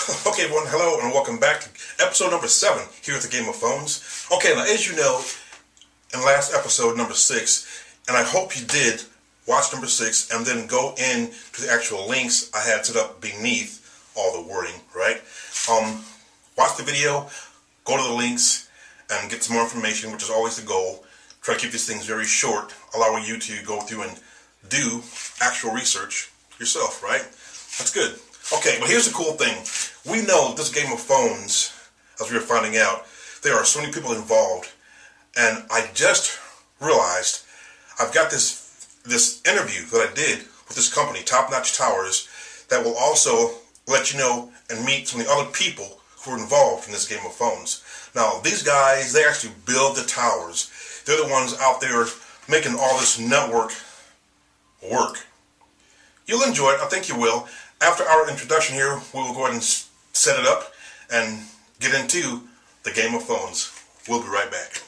Okay, everyone, hello and welcome back to episode number 7 here at the Game of Phones. Okay, now as you know, in last episode number 6, and I hope you did watch number 6 and then go in to the actual links I had set up beneath all the wording, right? Watch the video, go to the links, and get some more information, which is always the goal. Try to keep these things very short, allowing you to go through and do actual research yourself, right? That's good. Okay, but here's the cool thing. We know this Game of Phones, as we were finding out, there are so many people involved. And I just realized I've got this interview that I did with this company, Top Notch Towers, that will also let you know and meet some of the other people who are involved in this Game of Phones. Now, these guys, they actually build the towers. They're the ones out there making all this network work. You'll enjoy it. I think you will. After our introduction here, we will go ahead and set it up and get into the Game of Phones. We'll be right back.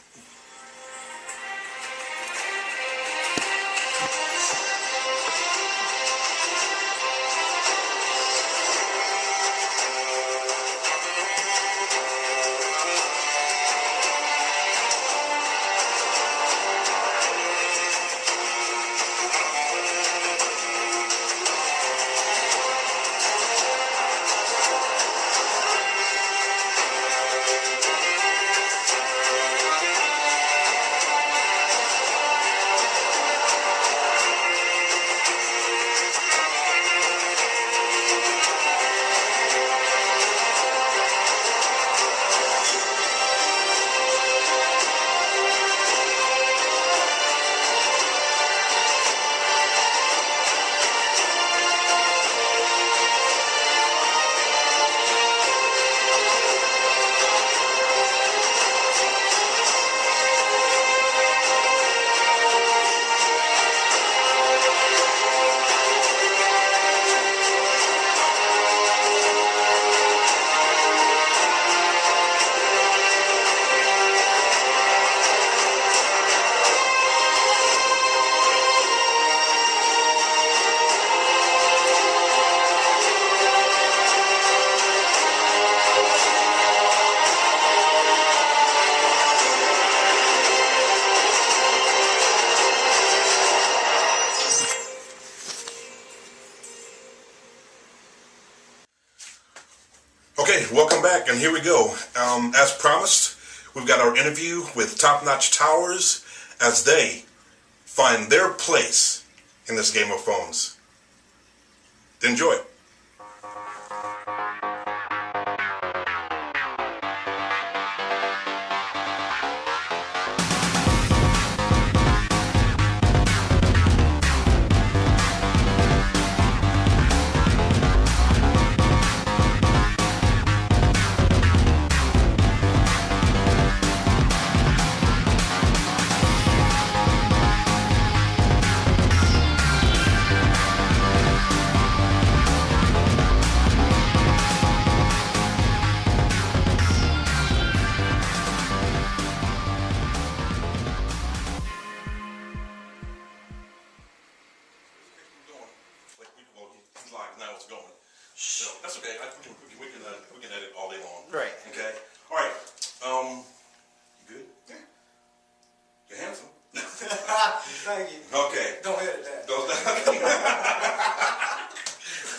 Okay, welcome back, and here we go. As promised, we've got our interview with Top Notch Towers as they find their place in this Game of Phones. Enjoy. So that's okay. We can edit all day long. Right. Okay. All right. You good? Yeah. You're handsome. Thank you. Okay. Don't edit that.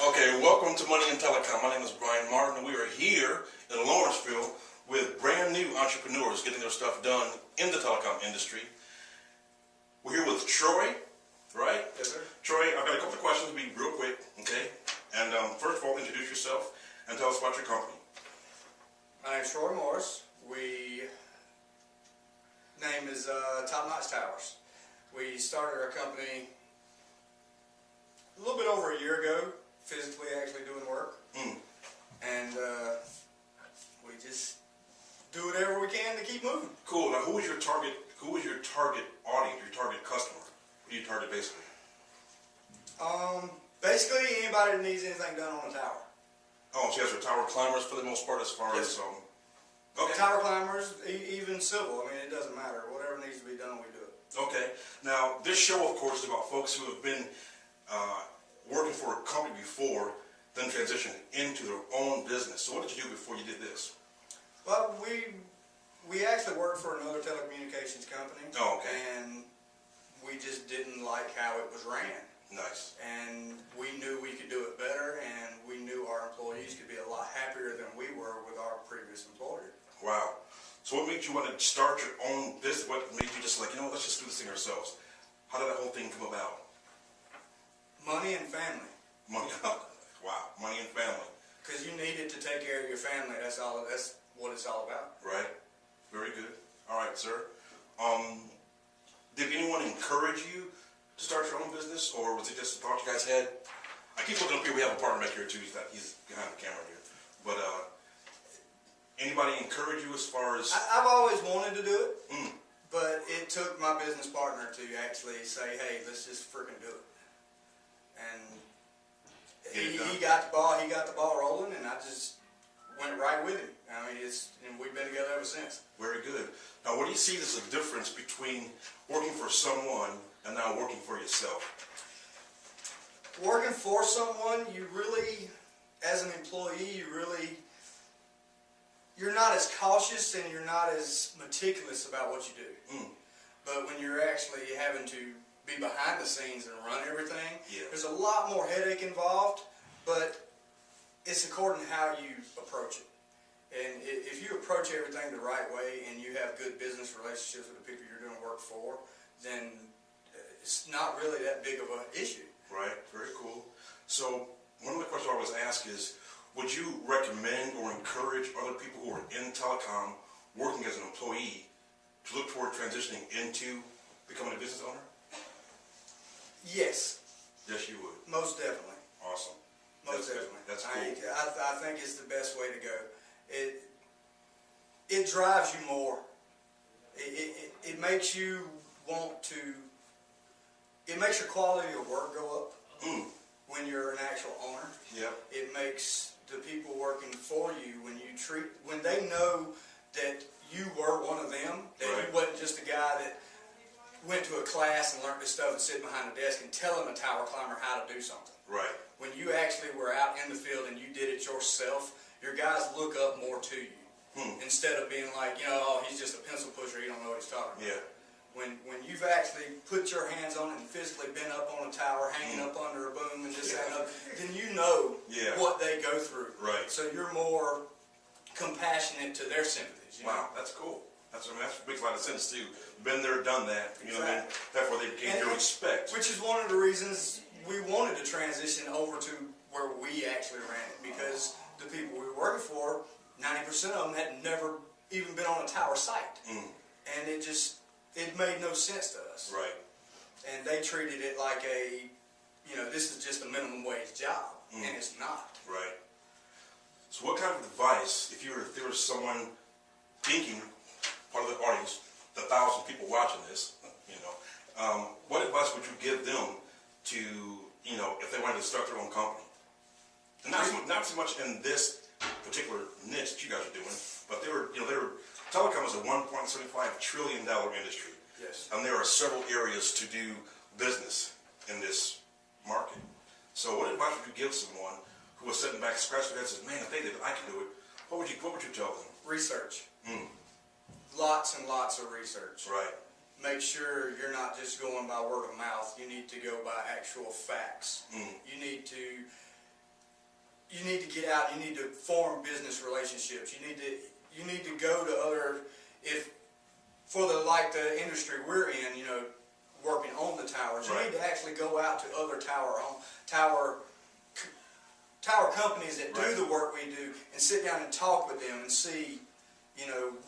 Okay. Welcome to Money and Telecom. My name is Brian Martin, and we are here in Lawrenceville with brand new entrepreneurs getting their stuff done in the telecom industry. We're here with Troy, right? Yes, sir. Troy, I've got a couple of questions to be real quick, okay? And first of all, introduce yourself and tell us about your company. My name's Troy Morris. Name is Top Notch Towers. We started our company a little bit over a year ago, physically actually doing work. And we just do whatever we can to keep moving. Cool. Now, who is your target audience, your target customer? Who do you target basically? Basically anybody that needs anything done on a tower. Oh, so you guys are tower climbers for the most part as far Yes. as, okay. Tower climbers, even civil, I mean, it doesn't matter. Whatever needs to be done, we do it. Okay. Now, this show, of course, is about folks who have been working for a company before then transitioned into their own business. So what did you do before you did this? Well, we actually worked for another telecommunications company. Oh, okay. And we just didn't like how it was ran. Nice. And we knew we could do it better, and we knew our employees could be a lot happier than we were with our previous employer. Wow. So what made you want to start your own business? What made you just like, let's just do this thing ourselves? How did that whole thing come about? Money and family. Money. Wow. Money and family. Because you needed to take care of your family. That's what it's all about. Right. Very good. All right, sir. Did anyone encourage you to start your own business, or was it just a thought you guys had? I keep looking up here. We have a partner back here too. He's behind the camera here. But anybody encourage you as far as? I've always wanted to do it, but it took my business partner to actually say, "Hey, let's just freaking do it." And he got the ball rolling, and I just went right with him. I mean, and we've been together ever since. Very good. Now, what do you see as the difference between working for someone and now working for yourself? Working for someone, you really, as an employee, you're not as cautious and you're not as meticulous about what you do. But when you're actually having to be behind the scenes and run everything, there's a lot more headache involved, but it's according to how you approach it. And if you approach everything the right way and you have good business relationships with the people you're doing work for, then it's not really that big of an issue. Right, very cool. So one of the questions I always ask is, would you recommend or encourage other people who are in telecom working as an employee to look toward transitioning into becoming a business owner? Yes. Yes, you would. Most definitely. Awesome. Most definitely. That's cool. I think it's the best way to go. It drives you more. It makes you want to. It makes your quality of work go up when you're an actual owner. Yep. It makes the people working for you when they know that you were one of them, that you wasn't just a guy that went to a class and learned this stuff and sit behind a desk and telling a tower climber how to do something. Right. When you actually were out in the field and you did it yourself, your guys look up more to you. Instead of being like, oh, he's just a pencil pusher, he don't know what he's talking about. Yeah. When you've actually put your hands on it and physically been up on a tower, hanging up under a boom and this, that, and other, then you know what they go through. Right. So you're more compassionate to their sympathies. Wow, that's cool. That makes a lot of sense too. Been there, done that. You know what I mean? Therefore, they gain your respect. Which is one of the reasons we wanted to transition over to where we actually ran it, because the people we were working for, 90% of them had never even been on a tower site. And it made no sense to us. Right. And they treated it like this is just a minimum wage job, and it's not. Right. So what kind of advice, if there was someone thinking, part of the audience, the 1,000 people watching this, what advice would you give them to, if they wanted to start their own company? And not so much in this particular niche that you guys are doing, but telecom is a $1.75 trillion industry. Yes. And there are several areas to do business in this market. So what advice would you give someone who was sitting back scratching their head and says, man, if they did it, I can do it? What would you tell them? Research. Lots and lots of research. Right. Make sure you're not just going by word of mouth. You need to go by actual facts. You need to get out. You need to form business relationships. You need to go to other, for the industry we're in, working on the towers. You need to actually go out to other tower companies that do the work we do and sit down and talk with them and see,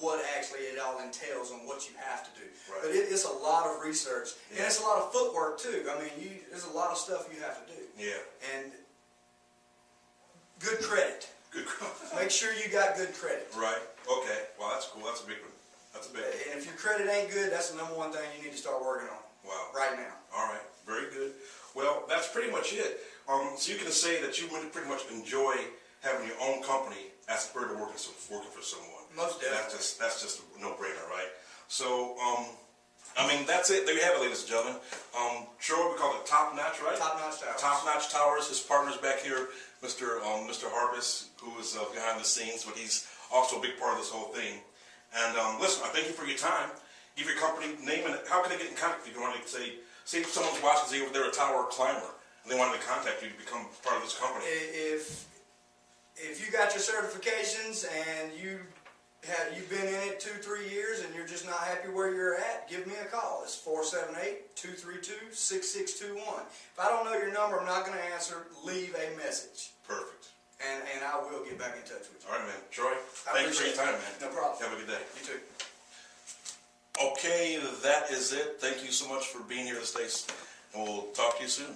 what actually it all entails and what you have to do. Right. But it's a lot of research, and it's a lot of footwork too. I mean, there's a lot of stuff you have to do. Yeah. And good credit. Make sure you got good credit. Right. Okay. Well, that's cool. That's a big one. That's a big one. And if your credit ain't good, that's the number one thing you need to start working on. Wow. Right now. All right. Very good. Well, that's pretty much it. So you can say that you would pretty much enjoy having your own company as compared to working for someone. Most definitely. That's just a no-brainer, right? So I mean, that's it. There you have it, ladies and gentlemen. Sure, we call it Top Notch, right? Top Notch Towers. Top Notch Towers. His partner's back here, Mr. Harvest, who is behind the scenes, but he's also a big part of this whole thing. And listen, I thank you for your time. Give your company name and how can they get in contact with you? You want to say if someone's watching, say they're a tower climber, and they wanted to contact you to become part of this company. If you got your certifications and you've been in it 2-3 years and you're just not happy where you're at, give me a call. It's 478-232-6621. If I don't know your number, I'm not going to answer. Leave a message. Perfect. And I will get back in touch with you. All right, man. Troy, thank you for your time, man. No problem. Have a good day. You too. Okay, that is it. Thank you so much for being here, Stace, and we'll talk to you soon.